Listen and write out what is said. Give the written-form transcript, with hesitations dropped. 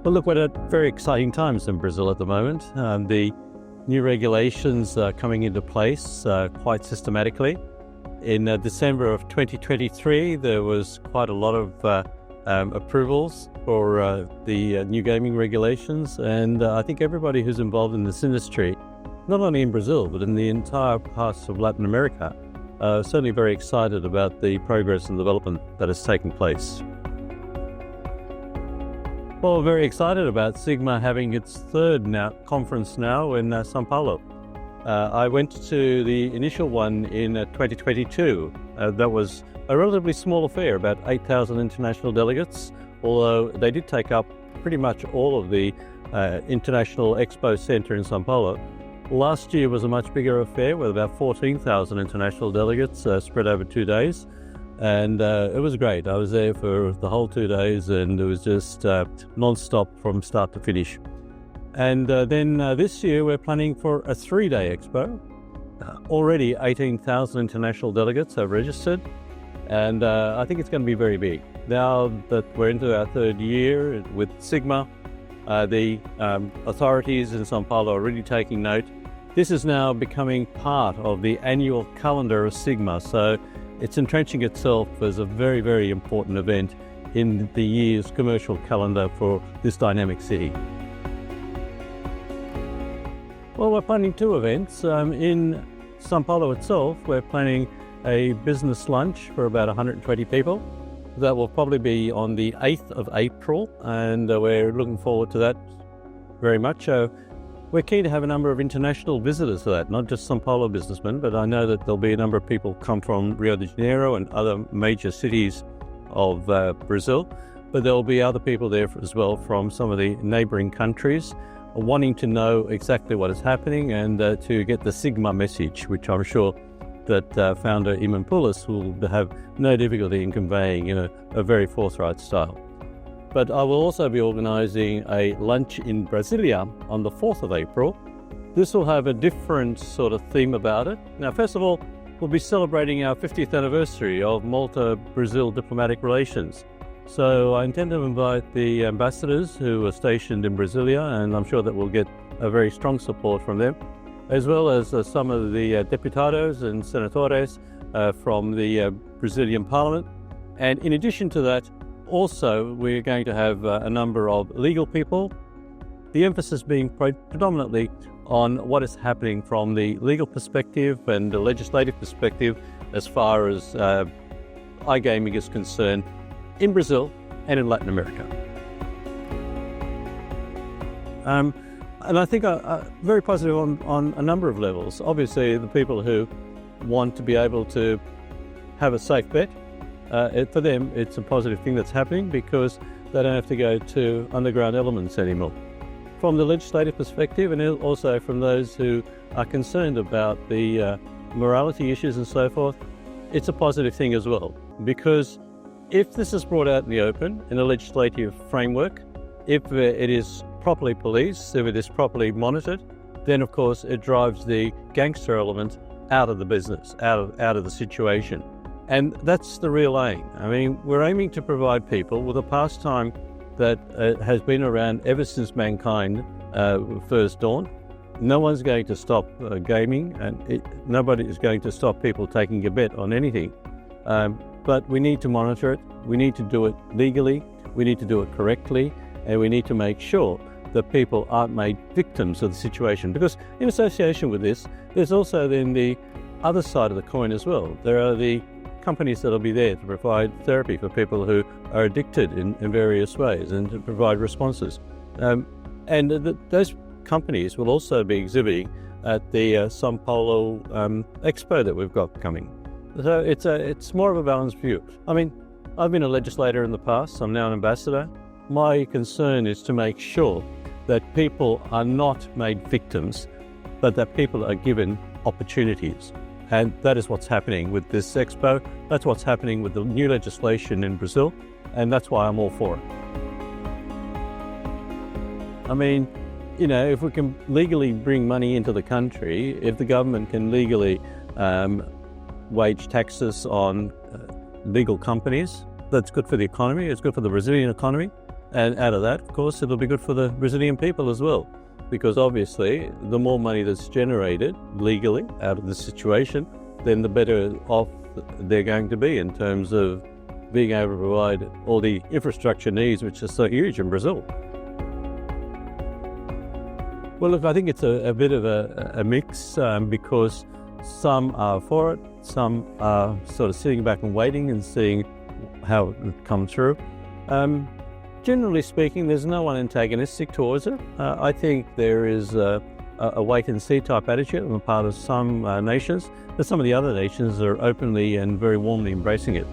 Well, look, we're at very exciting times in Brazil at the moment. The new regulations are coming into place quite systematically. In December of 2023, there was quite a lot of approvals for the new gaming regulations, and I think everybody who's involved in this industry, not only in Brazil, but in the entire parts of Latin America, are certainly very excited about the progress and development that has taken place. Well, we're very excited about SiGMA having its third conference now in São Paulo. I went to the initial one in 2022. That was a relatively small affair, about 8,000 international delegates, although they did take up pretty much all of the International Expo Center in São Paulo. Last year was a much bigger affair with about 14,000 international delegates spread over 2 days. And it was great. I was there for the whole 2 days, and it was just non-stop from start to finish. And then this year we're planning for a 3-day expo. Already 18,000 international delegates have registered, and I think it's going to be very big. Now that we're into our third year with SiGMA, the authorities in São Paulo are really taking note. This is now becoming part of the annual calendar of SiGMA, so it's entrenching itself as a very, very important event in the year's commercial calendar for this dynamic city. Well, we're planning 2 events. In São Paulo itself, we're planning a business lunch for about 120 people. That will probably be on the 8th of April, and we're looking forward to that very much. We're keen to have a number of international visitors to that, not just São Paulo businessmen, but I know that there'll be a number of people come from Rio de Janeiro and other major cities of Brazil, but there'll be other people there as well from some of the neighboring countries wanting to know exactly what is happening and to get the SiGMA message, which I'm sure that founder Iman Poulos will have no difficulty in conveying in a very forthright style. But I will also be organising a lunch in Brasilia on the 4th of April. This will have a different sort of theme about it. Now, first of all, we'll be celebrating our 50th anniversary of Malta-Brazil diplomatic relations. So I intend to invite the ambassadors who are stationed in Brasilia, and I'm sure that we'll get a very strong support from them, as well as some of the deputados and senadores from the Brazilian parliament. And in addition to that, also, we're going to have a number of legal people, the emphasis being predominantly on what is happening from the legal perspective and the legislative perspective as far as iGaming is concerned in Brazil and in Latin America. And I think very positive on a number of levels. Obviously, the people who want to be able to have a safe bet, for them, it's a positive thing that's happening because they don't have to go to underground elements anymore. From the legislative perspective, and also from those who are concerned about the morality issues and so forth, it's a positive thing as well. Because if this is brought out in the open, in a legislative framework, if it is properly policed, if it is properly monitored, then of course it drives the gangster element out of the business, out of the situation. And that's the real aim. I mean, we're aiming to provide people with a pastime that has been around ever since mankind first dawned. No one's going to stop gaming, and nobody is going to stop people taking a bet on anything. But we need to monitor it. We need to do it legally. We need to do it correctly, and we need to make sure that people aren't made victims of the situation. Because in association with this, there's also then the other side of the coin as well. There are the companies that will be there to provide therapy for people who are addicted in various ways and to provide responses. Those companies will also be exhibiting at the São Paulo Expo that we've got coming. So it's more of a balanced view. I mean, I've been a legislator in the past. I'm now an ambassador. My concern is to make sure that people are not made victims, but that people are given opportunities. And that is what's happening with this expo. That's what's happening with the new legislation in Brazil, and that's why I'm all for it. I mean, if we can legally bring money into the country, if the government can legally wage taxes on legal companies, that's good for the economy, it's good for the Brazilian economy. And out of that, of course, it'll be good for the Brazilian people as well, because obviously the more money that's generated legally out of the situation, then the better off they're going to be in terms of being able to provide all the infrastructure needs, which are so huge in Brazil. Well, look, I think it's a bit of a mix because some are for it, some are sort of sitting back and waiting and seeing how it comes through. Generally speaking, there's no one antagonistic towards it. I think there is a wait-and-see type attitude on the part of some nations, but some of the other nations are openly and very warmly embracing it.